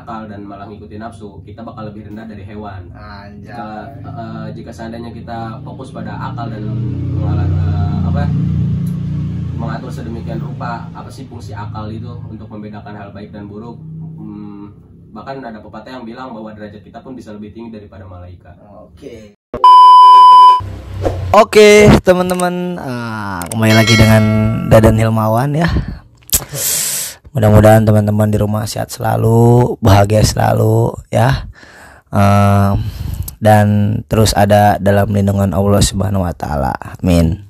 akal dan malah ngikutin nafsu, kita bakal lebih rendah dari hewan. Jika seandainya kita fokus pada akal dan mengatur sedemikian rupa apa sih fungsi akal itu untuk membedakan hal baik dan buruk. Bahkan ada pepatah yang bilang bahwa derajat kita pun bisa lebih tinggi daripada malaikat. Oke teman-teman, kembali lagi dengan Dadan Hilmawan ya. Mudah-mudahan teman-teman di rumah sehat selalu, bahagia selalu ya, dan terus ada dalam lindungan Allah Subhanahu Wa Taala. Amin.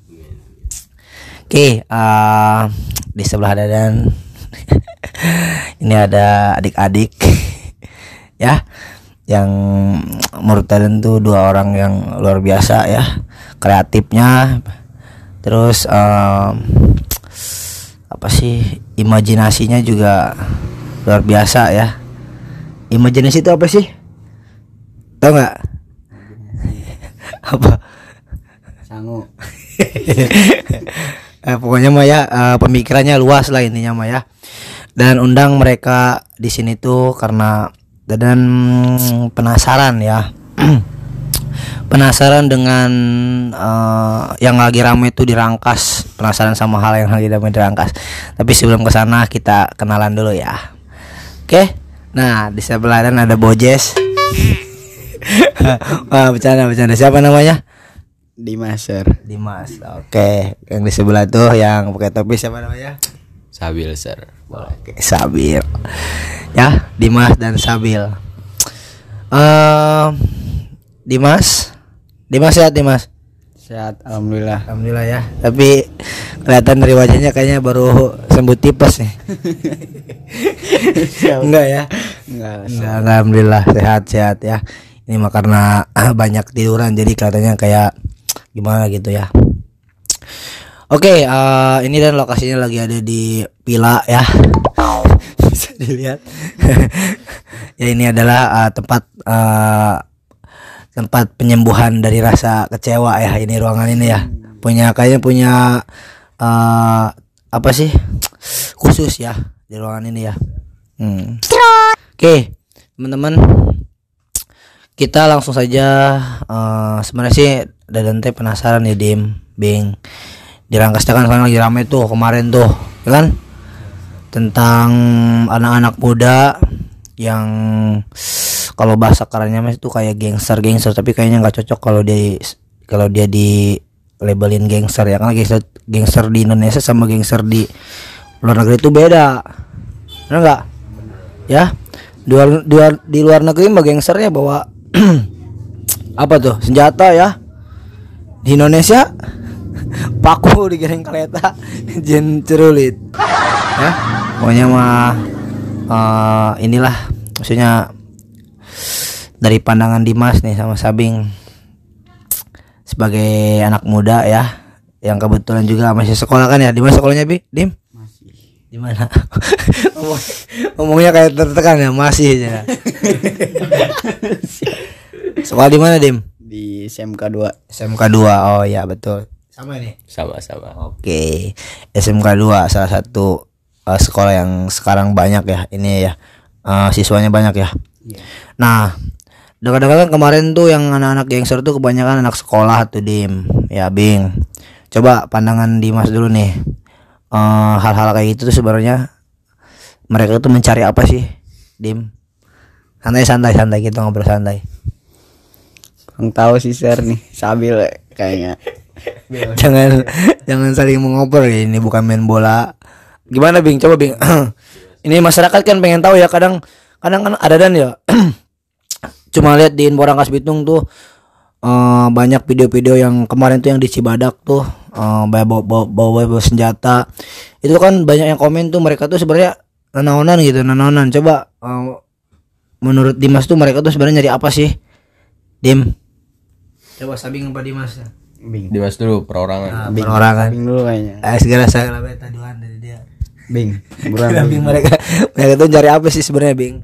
Oke, di sebelah Dadan ini ada adik-adik ya, yang menurut Dadan tuh dua orang yang luar biasa ya, kreatifnya, terus apa sih, imajinasinya juga luar biasa ya. Imajinasi itu apa sih? Tahu nggak? Apa? Sangu. Pokoknya mah ya, pemikirannya luas lah intinya mah ya. Dan undang mereka di sini tuh karena Dadan penasaran ya. Penasaran dengan yang lagi ramai itu dirangkas, penasaran sama hal yang lagi ramai dirangkas. Tapi sebelum ke sana kita kenalan dulu ya. Oke. Nah, di sebelah dan ada Bojes. Wah, bercanda. Siapa namanya? Dimas. Oke. Yang di sebelah tuh yang pakai topi siapa namanya? Sabil, sir. Oke, Sabil. Ya, Dimas dan Sabil. Dimas sehat Dimas? Sehat, alhamdulillah. Alhamdulillah ya. Tapi kelihatan dari wajahnya kayaknya baru sembuh tipes nih. Enggak ya? Enggak. Alhamdulillah sehat ya. Ini mah karena banyak tiduran jadi kelihatannya kayak gimana gitu ya. Oke, ini dan lokasinya lagi ada di Villa ya. Bisa dilihat. Ya, ini adalah tempat penyembuhan dari rasa kecewa ya, ini ruangan ini ya. Kayaknya punya apa sih, khusus ya di ruangan ini ya. Oke, teman-teman, kita langsung saja. Sebenarnya sih Dadan teh penasaran ya, Bing. Dirangkasnya kan sekarang lagi rame tuh kemarin tuh, ya kan? Tentang anak-anak muda yang kalau bahasa kerennya mas itu kayak gangster, tapi kayaknya nggak cocok kalau dia di labelin gangster ya, karena gangster di Indonesia sama gangster di luar negeri itu beda, benar nggak? Ya, di luar negeri mah gangsternya bawa apa tuh, senjata ya. Di Indonesia paku digiring kereta, jen cerulit ya. Pokoknya mah inilah maksudnya dari pandangan Dimas nih sama Sabing sebagai anak muda ya, yang kebetulan juga masih sekolah kan ya. Dimas sekolahnya Dim? Masih. Di mana? Ngomongnya kayak tertekan ya, masih aja. Sekolah di mana, Dim? Di SMK 2. SMK 2. Oh ya, betul. Sama nih? Sama. Oke. SMK 2 salah satu sekolah yang sekarang banyak ya. Ini ya. Siswanya banyak ya. Yeah. Nah, kadang-kadang kemarin tuh yang anak-anak gangster tuh kebanyakan anak sekolah tuh, Dim. Ya, Bing. Coba pandangan Dimas dulu nih. Hal-hal kayak gitu tuh sebenarnya mereka tuh mencari apa sih, Dim? Santai gitu, ngobrol santai. Kurang tahu sih, sir nih. Sabil kayaknya. jangan saling mengoper ya, ini bukan main bola. Gimana, Bing? Coba, Bing. Ini masyarakat kan pengen tahu ya, kadang kan ada dan ya. Cuma lihat di Info Rangkas Bitung tuh banyak video-video yang kemarin tuh yang di Cibadak tuh bawa senjata. Itu kan banyak yang komen tuh mereka tuh sebenarnya nanaonan. Coba menurut Dimas tuh mereka tuh sebenarnya nyari apa sih, Dim? Coba Sabing apa Dimas ya? Bing. Dimas dulu perorangan. Perorangan. Bing dulu kayaknya. Segala saya beta duaan dari dia. Bing. Bing mereka tuh cari apa sih sebenarnya, Bing?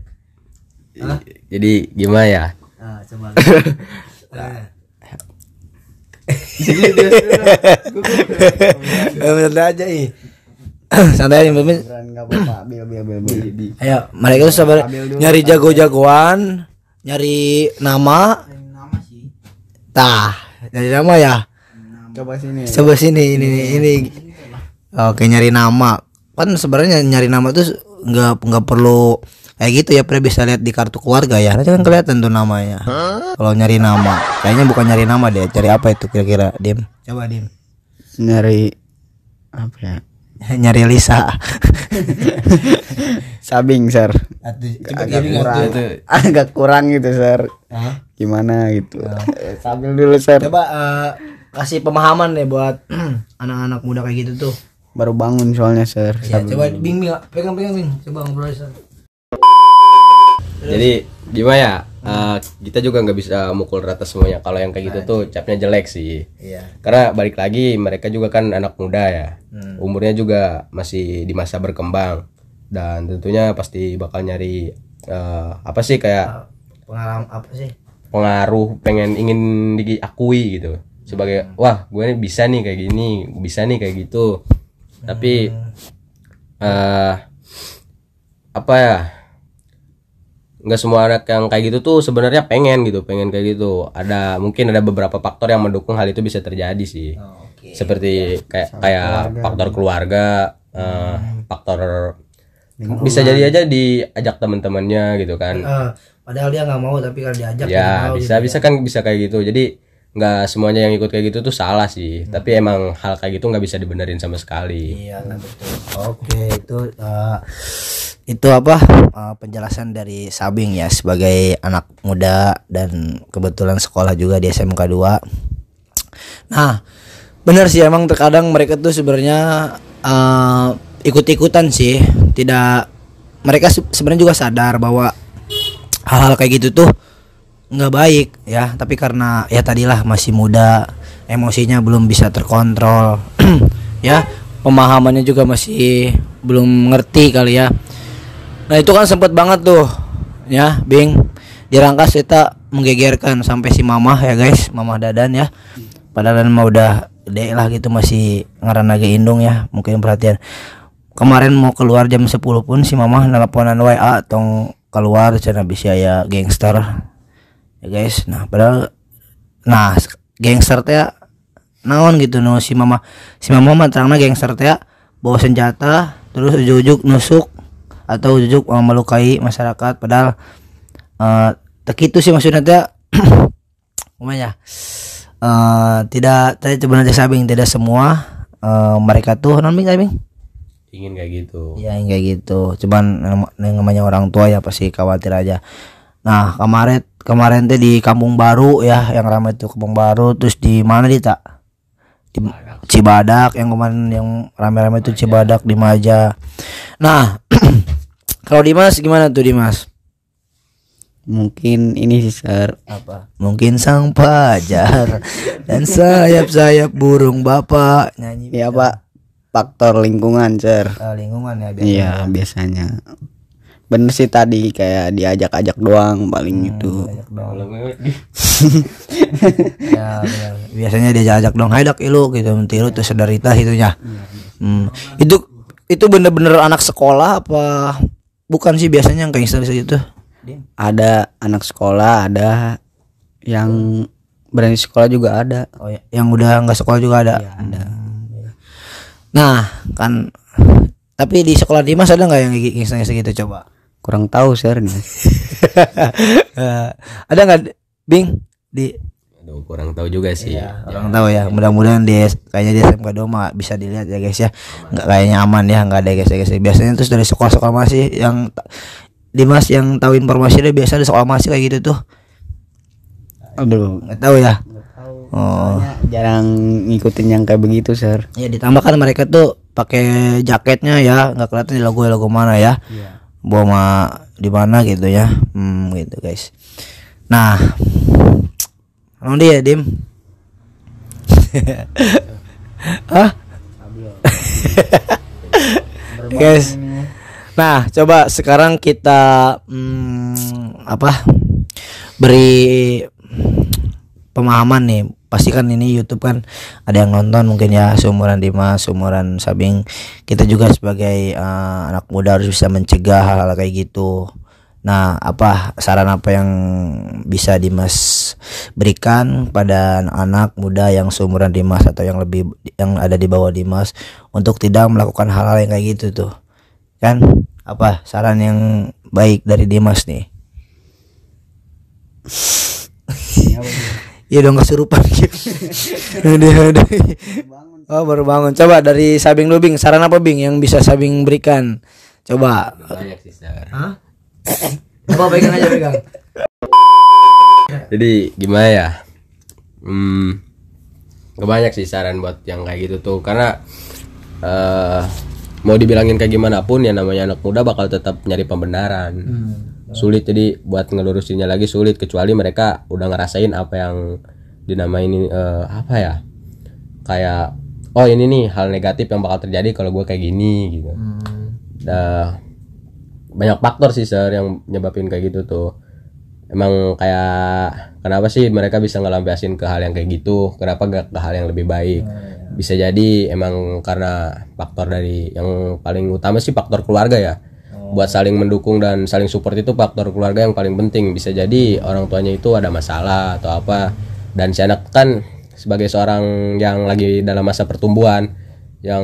Jadi gimana ya? Coba. Jadi dia bener aja ih. Santai aja, Mimin. Enggak apa-apa. Bil. Ayo, mereka tuh sabar nyari jago-jagoan, nyari nama. Tah, nyari nama ya. Coba sini. Coba sini ini. Oke, nyari nama. Kan sebenarnya nyari nama tuh nggak perlu kayak gitu ya, pernah bisa lihat di kartu keluarga ya. Nanti kan kelihatan tuh namanya. Kalau nyari nama, kayaknya bukan nyari nama deh. Cari apa itu kira-kira, Dim? Coba Dim. Nyari apa ya? Nyari Lisa. Sabing, Sir. Agak kurang gitu, Sir. Gimana gitu. Sambil dulu, Sir. Coba kasih pemahaman deh buat anak-anak muda kayak gitu tuh. Baru bangun soalnya, Sir. Ya, coba Bing, pegang Bing. Coba ngobrol, Sir. Jadi gimana ya? Kita juga nggak bisa mukul rata semuanya. Kalau yang kayak gitu tuh capnya jelek sih. Iya. Karena balik lagi mereka juga kan anak muda ya. Umurnya juga masih di masa berkembang dan tentunya pasti bakal nyari apa sih kayak Pengalaman apa sih? pengaruh, ingin diakui gitu. Sebagai wah, gue ini bisa nih kayak gini, bisa nih kayak gitu. Tapi apa ya? Nggak semua anak yang kayak gitu tuh sebenarnya pengen kayak gitu. Mungkin ada beberapa faktor yang mendukung hal itu bisa terjadi sih. Seperti kayak faktor keluarga, faktor bisa jadi aja diajak teman-temannya gitu kan. Padahal dia nggak mau, tapi kalau diajak Ya dia mau bisa gitu bisa kan bisa kayak gitu. Jadi nggak semuanya yang ikut kayak gitu tuh salah sih. Tapi emang hal kayak gitu nggak bisa dibenerin sama sekali. Iya, betul. Oke, itu apa penjelasan dari Sabing ya sebagai anak muda dan kebetulan sekolah juga di SMK 2. Nah, benar sih emang terkadang mereka tuh sebenarnya ikut-ikutan sih. Mereka sebenarnya juga sadar bahwa hal-hal kayak gitu tuh nggak baik ya, tapi karena ya tadilah masih muda, emosinya belum bisa terkontrol. Ya, pemahamannya juga masih belum ngerti kali ya. Nah itu kan sempet banget tuh ya Bing, dirangkas kita menggegerkan sampai si mamah ya guys, mamah Dadan ya. Padahal mah udah gede lah gitu, masih ngaran lagi indung ya. Mungkin perhatian kemarin mau keluar jam 10 pun si mamah nelponan WA tong keluar cenah bisa ya gangster ya guys. Nah padahal gangster teh naon gitu no, si mama mah terangna gangster teh bawa senjata terus ujuk-ujuk nusuk atau ujuk melukai masyarakat. Padahal tak itu sih maksudnya teh umumnya tidak tadi sebenarnya Sabing tidak semua mereka tuh non Bing Ingin kayak gitu. ya yang kayak gitu, cuman namanya orang tua ya pasti khawatir aja. Nah kemarin teh di Kampung Baru ya, yang ramai tuh Kampung Baru. Terus di mana di Cibadak, yang kemarin yang ramai-ramai itu Cibadak di Maja. Nah kalau Dimas gimana tuh Dimas? Mungkin ini sih, Sir. Apa? Mungkin sang pajar dan sayap-sayap burung bapak nyanyi. Ya, Pak. Faktor lingkungan, Sir. Lingkungan ya biasanya. Iya, biasanya. Bener sih tadi kayak diajak-ajak doang paling itu. Ya, bener. Biasanya diajak dong, "Hai dak ilu" gitu, mentilu tuh sedaritas itunya. Itu bener-bener anak sekolah apa bukan sih biasanya yang kayak gitu? Ada anak sekolah, ada yang berani sekolah juga ada. Oh ya, yang udah nggak sekolah juga ada. Ya, ada. Nah kan, tapi di sekolah Dimas ada nggak yang gangster segitu coba? Kurang tahu, Sir nih. Ada nggak Bing di? Aduh, kurang tahu juga sih. Ya, orang tahu ya. Mudah-mudahan kayaknya di SMK 2 bisa dilihat ya guys ya. Nggak kayaknya aman ya, nggak ada guys. Biasanya terus dari sekolah-sekolah masih yang Dimas yang tahu informasi deh, biasa di sekolah masih kayak gitu tuh. Aduh, Nggak tahu ya. Oh. Jarang ngikutin yang kayak begitu, Sir. Ya ditambahkan mereka tuh pakai jaketnya ya, nggak kelihatan di logo mana ya. Bawa di mana gitu ya. Gitu guys. Nah, emang dia Dim. Hah? Guys. Nah, coba sekarang kita beri pemahaman nih pasti kan ini YouTube kan ada yang nonton mungkin ya, seumuran Dimas, seumuran Sabing. Kita juga sebagai anak muda harus bisa mencegah hal-hal kayak gitu. Nah, apa saran apa yang bisa Dimas berikan pada anak muda yang seumuran Dimas atau yang ada di bawah Dimas untuk tidak melakukan hal-hal yang kayak gitu tuh? Kan apa saran yang baik dari Dimas nih? Iya dong, kesurupan gitu. Udah. Oh, baru bangun. Coba dari Sabing dulu, Bing. Saran apa, Bing, yang bisa Sabing berikan? Coba. Banyak sih saran. Hah? Coba pegang aja, pegang. Jadi gimana ya? Gak banyak sih saran buat yang kayak gitu tuh, karena mau dibilangin kayak gimana pun ya namanya anak muda bakal tetap nyari pembenaran. Sulit, jadi buat ngelurusinnya lagi sulit, kecuali mereka udah ngerasain apa yang dinamain apa ya, kayak oh ini nih hal negatif yang bakal terjadi kalau gue kayak gini gitu. Banyak faktor sih yang nyebabin kayak gitu tuh. Emang kayak kenapa sih mereka bisa ngelampiasin ke hal yang kayak gitu, kenapa gak ke hal yang lebih baik? Bisa jadi emang karena faktor dari yang paling utama sih faktor keluarga ya. Buat saling mendukung dan saling support itu faktor keluarga yang paling penting. Bisa jadi orang tuanya itu ada masalah atau apa, dan si anak kan sebagai seorang yang lagi dalam masa pertumbuhan yang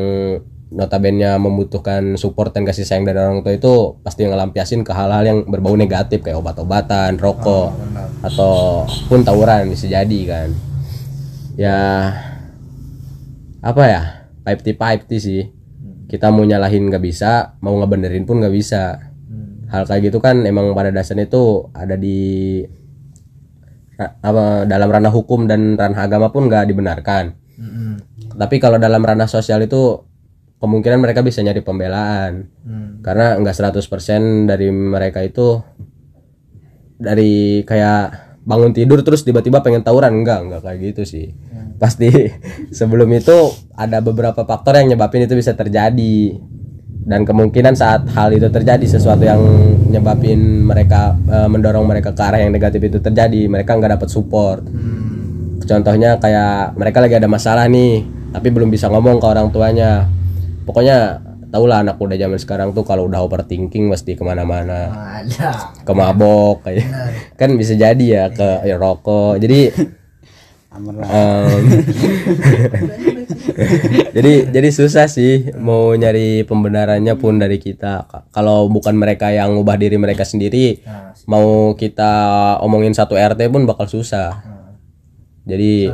notabene membutuhkan support dan kasih sayang dari orang tua, itu pasti ngelampiasin ke hal-hal yang berbau negatif kayak obat-obatan, rokok, atau pun tawuran bisa jadi kan. Ya apa ya, 50-50 sih. Kita mau nyalahin gak bisa, mau ngebenerin pun gak bisa. Hal kayak gitu kan emang pada dasarnya itu ada di dalam ranah hukum dan ranah agama pun gak dibenarkan. Tapi kalau dalam ranah sosial itu kemungkinan mereka bisa nyari pembelaan. Karena enggak 100% dari mereka itu dari kayak bangun tidur terus tiba-tiba pengen tawuran, enggak kayak gitu sih. Pasti sebelum itu ada beberapa faktor yang nyebabin itu bisa terjadi, dan kemungkinan saat hal itu terjadi, sesuatu yang nyebabin mereka mendorong mereka ke arah yang negatif itu terjadi, mereka nggak dapat support. Contohnya kayak mereka lagi ada masalah nih tapi belum bisa ngomong ke orang tuanya. Pokoknya tahulah anak muda zaman sekarang tuh kalau udah overthinking pasti kemana-mana, ke mabok kayak kan bisa jadi ya, ke rokok. Jadi jadi susah sih mau nyari pembenarannya pun dari kita. Kalau bukan mereka yang ngubah diri mereka sendiri, mau kita omongin satu RT pun bakal susah. Jadi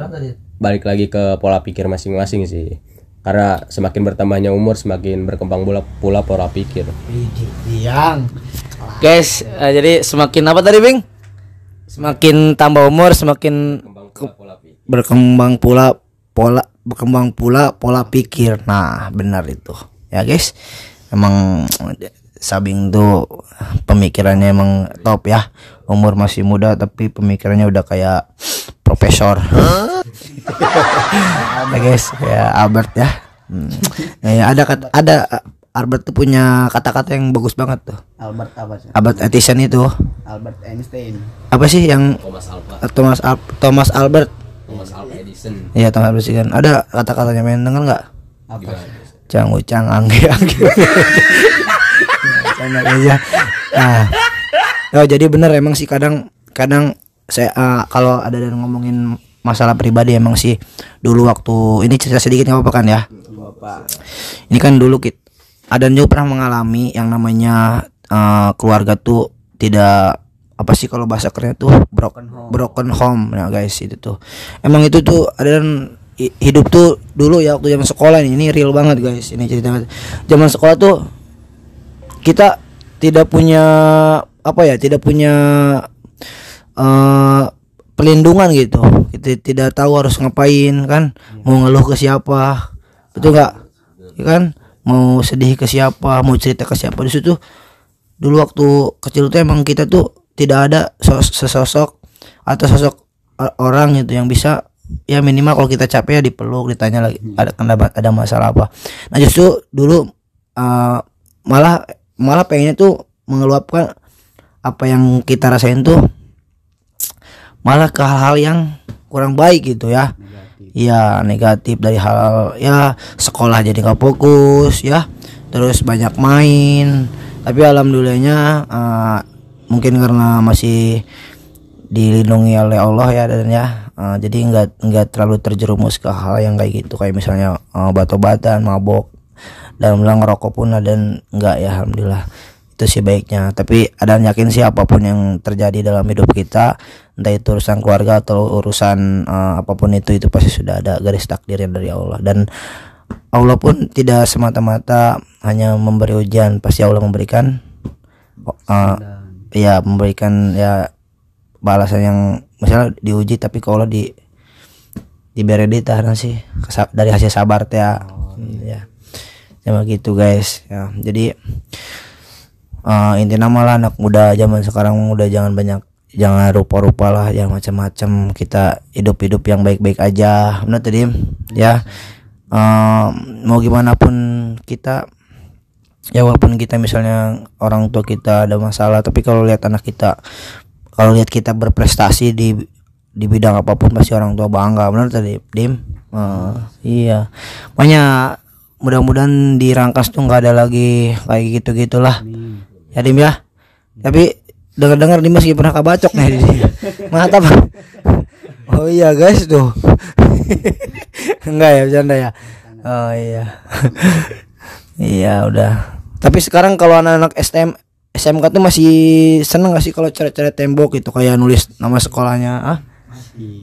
balik lagi ke pola pikir masing-masing sih. Karena semakin bertambahnya umur semakin berkembang pula pola pikir. Guys, jadi semakin apa tadi, Bing? Semakin tambah umur semakin berkembang pula pola pikir. Nah, benar itu. Ya, guys. Emang Sabing tuh pemikirannya emang top ya. Umur masih muda tapi pemikirannya udah kayak profesor. Ya, guys, ya Albert ya. Ya, ada Albert tuh punya kata-kata yang bagus banget tuh. Albert apa sih? Albert Edison itu. Albert Einstein. Apa sih yang Thomas Albert Edison. Iya, Thomas Albert Edison. Ada kata-katanya, main dengar nggak? Apa? Cang angge. Aja. Nah, oh, jadi bener emang sih kadang saya kalau ada dan ngomongin masalah pribadi emang sih dulu waktu ini cerita sedikit nggak apa-apa kan ya? Ini kan dulu Adan juga pernah mengalami yang namanya keluarga tuh tidak apa sih kalau bahasa kerennya tuh broken home. Nah guys, itu tuh emang itu tuh Adan hidup tuh dulu ya waktu zaman sekolah ini real banget guys. Ini cerita zaman sekolah tuh kita tidak punya pelindungan gitu. Kita tidak tahu harus ngapain kan, mau ngeluh ke siapa, betul nggak? Ya kan, mau sedih ke siapa, mau cerita ke siapa. Di situ dulu waktu kecil tuh emang kita tuh tidak ada sosok atau sosok orang gitu yang bisa ya minimal kalau kita capek ya dipeluk, ditanya lagi ada masalah apa. Nah justru dulu malah pengennya tuh mengeluapkan apa yang kita rasain tuh malah ke hal-hal yang kurang baik gitu ya. Iya, negatif dari hal ya, sekolah jadi nggak fokus ya, terus banyak main. Tapi alhamdulillahnya mungkin karena masih dilindungi oleh Allah ya, dan ya jadi nggak terlalu terjerumus ke hal yang kayak gitu, kayak misalnya obat-obatan, mabok, dan bilang ngerokok pun dan enggak ya, alhamdulillah. Itu sih baiknya. Tapi ada yakin sih apapun yang terjadi dalam hidup kita, entah itu urusan keluarga atau urusan apapun itu pasti sudah ada garis takdirnya dari Allah. Dan Allah pun tidak semata-mata hanya memberi ujian, pasti Allah memberikan ya, memberikan ya balasan yang misalnya diuji, tapi kalau diberi ditahan sih dari hasil sabar teh ya. Ya sama gitu guys ya. Jadi intinya malah anak muda zaman sekarang udah jangan rupa-rupa lah, jangan macam-macam, kita hidup yang baik-baik aja, benar tadi ya. Mau gimana pun kita ya, walaupun kita misalnya orang tua kita ada masalah, tapi kalau lihat anak kita, kalau lihat kita berprestasi di bidang apapun, pasti orang tua bangga, benar tadi Dim. Iya, makanya mudah-mudahan di Rangkas tuh nggak ada lagi kayak gitu-gitulah ya Dim ya. Tapi dengar Dimas pernah kabacok nih di sini. Mantap. Oh iya guys tuh. Enggak ya, bercanda ya. Oh iya. Iya udah. Tapi sekarang kalau anak-anak SMK tuh masih seneng gak sih kalau coret-coret tembok gitu, kayak nulis nama sekolahnya?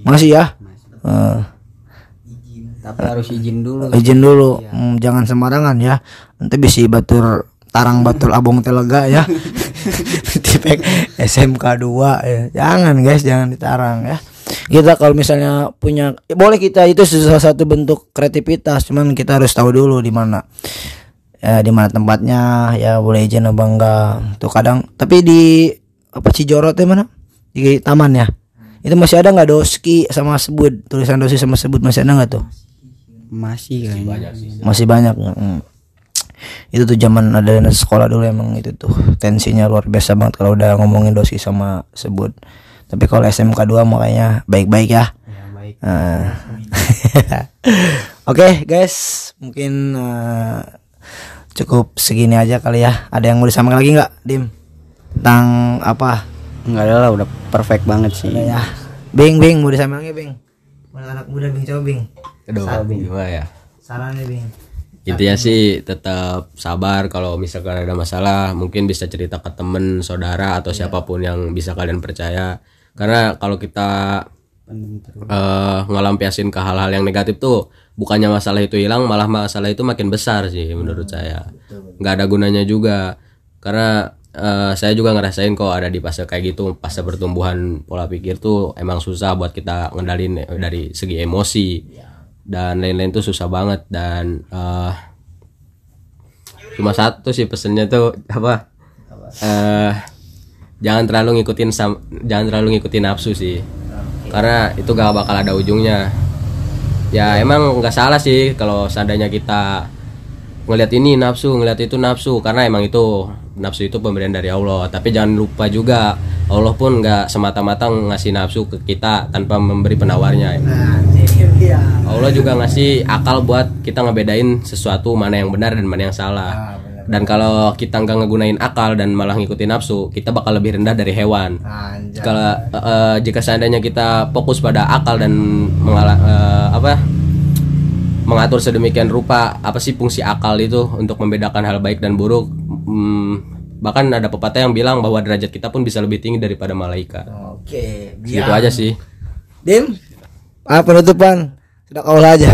Masih ya? Tapi harus izin dulu. Jangan sembarangan ya. Nanti bisa batur abong telega ya. Tipek SMK 2 ya. Jangan guys, jangan ditarang ya. Kita kalau misalnya punya, boleh kita, itu salah satu bentuk kreativitas, cuman kita harus tahu dulu di mana tempatnya ya, boleh izin apa enggak tuh kadang. Tapi di Cijoro teh mana, di taman ya, itu masih ada nggak doski sama sebut, tulisan dosi sama sebut, masih ada nggak tuh? Masih kayaknya. Masih banyak. Itu tuh zaman ada sekolah dulu, emang itu tuh tensinya luar biasa banget kalau udah ngomongin dosi sama sebut. Tapi kalau SMK 2 makanya baik-baik ya. Baik. Oke guys, mungkin cukup segini aja kali ya. Ada yang mau disampaikan lagi nggak, Dim? Tentang apa? Enggak ada lah, udah perfect banget sih. Ya. Bing mau disampaikan lagi, Bing. Mana anak muda, Bing, coba Bing. Aduh, gimana ya? Sarannya, Bing. Intinya sih tetap sabar. Kalau misalkan ada masalah, mungkin bisa cerita ke temen, saudara, atau siapapun yang bisa kalian percaya. Karena kalau kita ngelampiasin ke hal-hal yang negatif tuh, bukannya masalah itu hilang, malah masalah itu makin besar sih menurut saya. Nggak ada gunanya juga. Karena saya juga ngerasain kok ada di fase kayak gitu, fase pertumbuhan pola pikir tuh emang susah buat kita ngendalin dari segi emosi dan lain-lain tuh susah banget. Dan cuma satu sih pesennya tuh apa, jangan terlalu ngikutin nafsu sih, karena itu gak bakal ada ujungnya. Ya emang nggak salah sih kalau seandainya kita ngelihat ini nafsu, ngelihat itu nafsu, karena emang itu nafsu itu pemberian dari Allah. Tapi jangan lupa juga Allah pun nggak semata-mata ngasih nafsu ke kita tanpa memberi penawarnya. Allah juga ngasih akal buat kita ngebedain sesuatu mana yang benar dan mana yang salah. Dan kalau kita nggak ngegunain akal dan malah ngikutin nafsu, kita bakal lebih rendah dari hewan. Jika seandainya kita fokus pada akal dan mengatur sedemikian rupa apa sih fungsi akal itu untuk membedakan hal baik dan buruk. Bahkan ada pepatah yang bilang bahwa derajat kita pun bisa lebih tinggi daripada malaikat. Oke, gitu aja sih. Dim, penutupan sudah kaulah aja.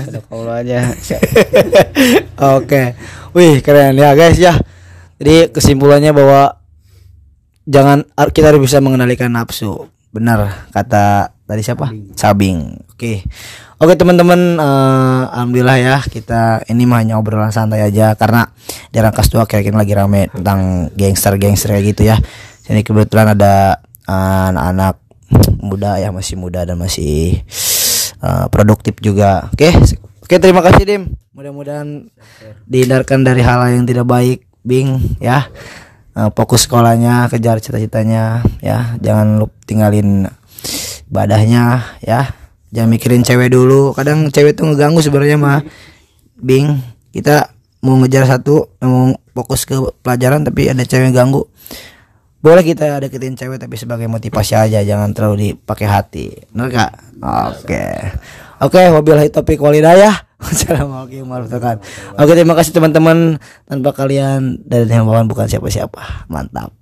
Sudah kaulah aja. Oke, wih keren ya guys ya. Jadi kesimpulannya bahwa kita harus bisa mengendalikan nafsu. Benar kata tadi siapa? Sabing. Oke teman-teman, alhamdulillah ya, kita ini mah hanya obrolan santai aja karena di Rangkas tuh akhir-akhir lagi rame tentang gangster kayak gitu ya. Jadi kebetulan ada anak-anak muda ya, masih muda dan masih produktif juga. Oke, terima kasih Dim. Mudah-mudahan dihindarkan dari hal yang tidak baik, Bing ya. Fokus sekolahnya, kejar cita-citanya ya. Jangan lupa tinggalin ibadahnya ya. Jangan mikirin cewek dulu. Kadang cewek tuh ngeganggu sebenarnya mah. Bing, kita mau ngejar satu, mau fokus ke pelajaran tapi ada cewek ganggu. Boleh kita deketin cewek tapi sebagai motivasi aja, jangan terlalu dipakai hati. Benar gak? Oke, wabillahi taufiq wal hidayah. Wassalamualaikum warahmatullahi wabarakatuh. Oke, terima kasih teman-teman. Tanpa kalian dari Hermawan bukan siapa-siapa. Mantap.